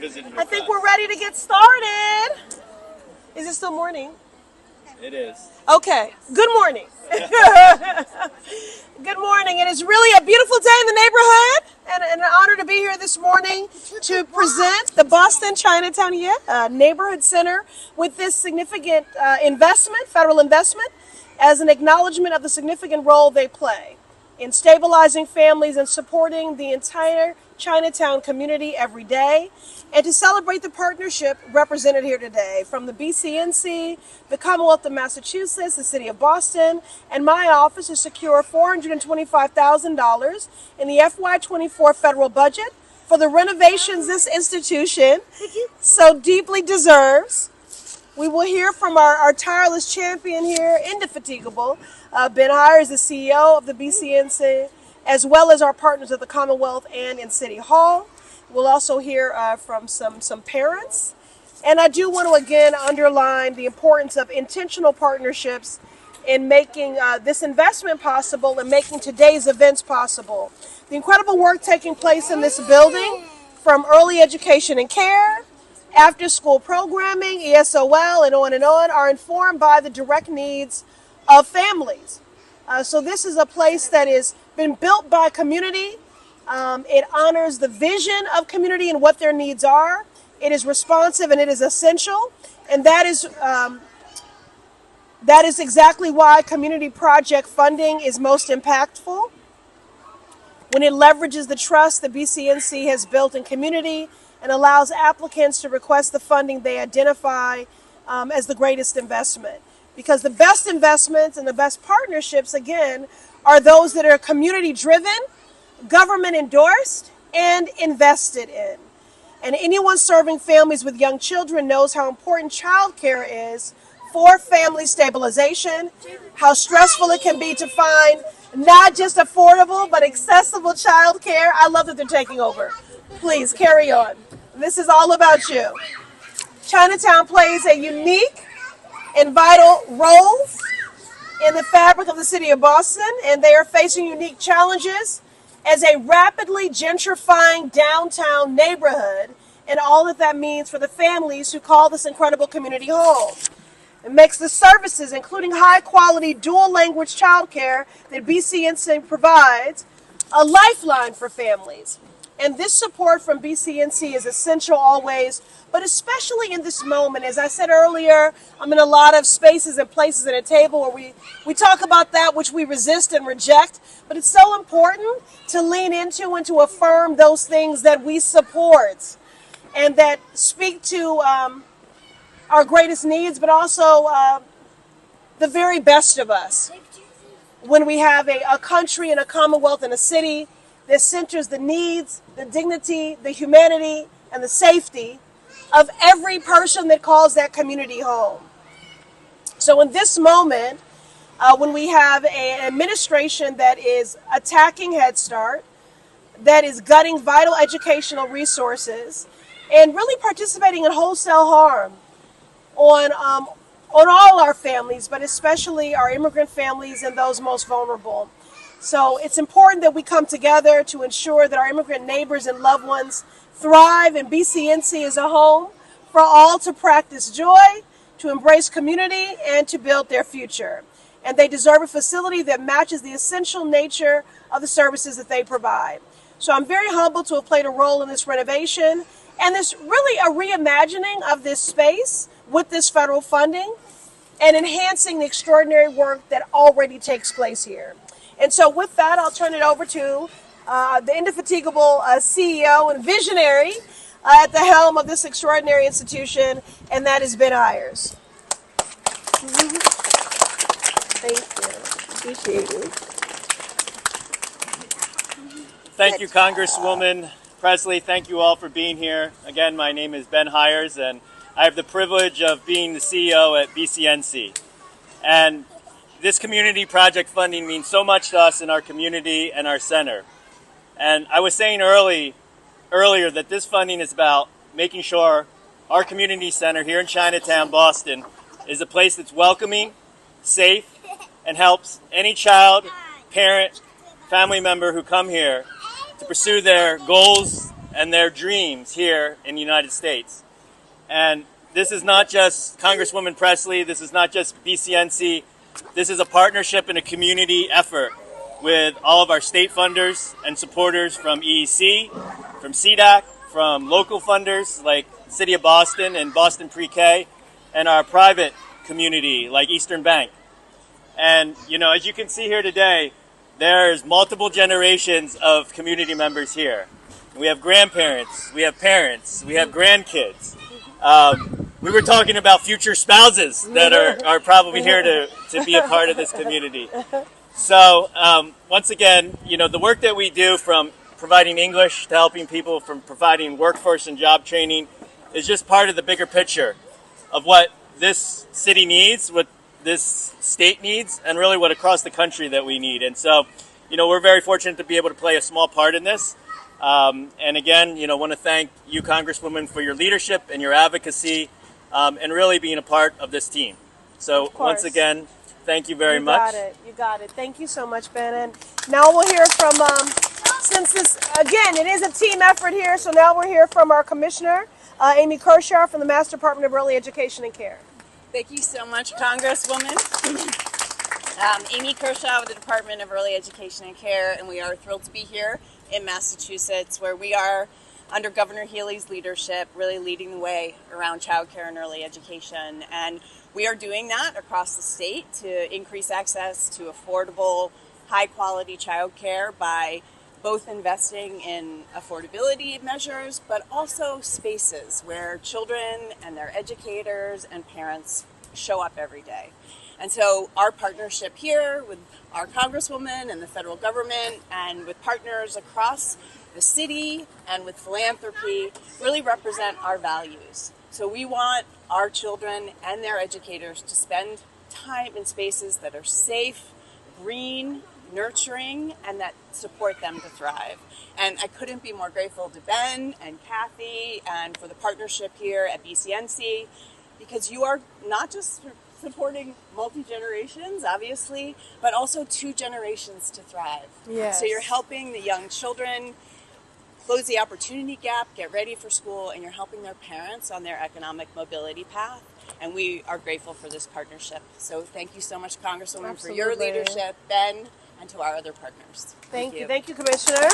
I think we're ready to get started. Is it still morning? It is. Okay. Good morning. Good morning. It is really a beautiful day in the neighborhood and an honor to be here this morning to present the Boston Chinatown Neighborhood Center with this significant investment, federal investment, as an acknowledgement of the significant role they play in stabilizing families and supporting the entire Chinatown community every day, and to celebrate the partnership represented here today from the BCNC, the Commonwealth of Massachusetts, the City of Boston, and my office to secure $425,000 in the FY24 federal budget for the renovations this institution so deeply deserves. We will hear from our tireless champion here, indefatigable, Ben Hires, the CEO of the BCNC, as well as our partners at the Commonwealth and in City Hall. We'll also hear from some parents. And I do want to again underline the importance of intentional partnerships in making this investment possible and making today's events possible. The incredible work taking place in this building, from early education and care, after school programming, ESOL, and on, are informed by the direct needs of families. So this is a place that has been built by community. It honors the vision of community and what their needs are. It is responsive and it is essential. And that is exactly why community project funding is most impactful. When it leverages the trust the BCNC has built in community and allows applicants to request the funding they identify as the greatest investment. Because the best investments and the best partnerships, again, are those that are community-driven, government-endorsed, and invested in. And anyone serving families with young children knows how important childcare is for family stabilization, how stressful it can be to find not just affordable, but accessible childcare. I love that they're taking over. Please, carry on. This is all about you. Chinatown plays a unique and vital role in the fabric of the city of Boston, and they are facing unique challenges as a rapidly gentrifying downtown neighborhood and all that means for the families who call this incredible community home. It makes the services, including high-quality dual-language childcare that BCNC provides, a lifeline for families. And this support from BCNC is essential always, but especially in this moment. As I said earlier, I'm in a lot of spaces and places at a table where we talk about that which we resist and reject, but it's so important to lean into and to affirm those things that we support and that speak to our greatest needs, but also the very best of us. When we have a country and a commonwealth and a city that centers the needs, the dignity, the humanity, and the safety of every person that calls that community home. So in this moment, when we have an administration that is attacking Head Start, that is gutting vital educational resources, and really participating in wholesale harm on all our families, but especially our immigrant families and those most vulnerable. So it's important that we come together to ensure that our immigrant neighbors and loved ones thrive, and BCNC is a home for all to practice joy, to embrace community, and to build their future. And they deserve a facility that matches the essential nature of the services that they provide. So I'm very humbled to have played a role in this renovation and this really a reimagining of this space with this federal funding and enhancing the extraordinary work that already takes place here. And so with that, I'll turn it over to the indefatigable CEO and visionary at the helm of this extraordinary institution, and that is Ben Hires. Thank you. Appreciate it. Thank you, Congresswoman Pressley. Thank you all for being here. Again, my name is Ben Hires, and I have the privilege of being the CEO at BCNC. And this community project funding means so much to us in our community and our center. And I was saying earlier that this funding is about making sure our community center here in Chinatown, Boston, is a place that's welcoming, safe, and helps any child, parent, family member who come here to pursue their goals and their dreams here in the United States. And this is not just Congresswoman Pressley, this is not just BCNC, this is a partnership and a community effort with all of our state funders and supporters from EEC, from CDAC, from local funders like City of Boston and Boston Pre-K, and our private community like Eastern Bank. And, you know, as you can see here today, there's multiple generations of community members here. We have grandparents, we have parents, we have grandkids. We were talking about future spouses that are probably here to be a part of this community. So once again, you know, the work that we do, from providing English to helping people, from providing workforce and job training, is just part of the bigger picture of what this city needs, what this state needs, and really what across the country that we need. And so, you know, we're very fortunate to be able to play a small part in this. And again, you know, want to thank you, Congresswoman, for your leadership and your advocacy, and really being a part of this team. So once again, thank you very much. You got it. Thank you so much, Ben. And now we'll hear from, since this, again, it is a team effort here, so now we'll hear from our commissioner, Amy Kershaw from the Mass Department of Early Education and Care. Thank you so much, Congresswoman. Amy Kershaw with the Department of Early Education and Care, and we are thrilled to be here in Massachusetts, where we are, under Governor Healey's leadership, really leading the way around childcare and early education. And we are doing that across the state to increase access to affordable, high-quality childcare by both investing in affordability measures, but also spaces where children and their educators and parents show up every day. And so our partnership here with our Congresswoman and the federal government, and with partners across the city and with philanthropy, really represent our values. So we want our children and their educators to spend time in spaces that are safe, green, nurturing, and that support them to thrive. And I couldn't be more grateful to Ben and Kathy and for the partnership here at BCNC, because you are not just supporting multi-generations, obviously, but also 2 generations to thrive. Yes. So you're helping the young children close the opportunity gap, get ready for school, and you're helping their parents on their economic mobility path. And we are grateful for this partnership. So thank you so much, Congresswoman, for your leadership, Ben, and to our other partners. Thank you. Thank you, Commissioner.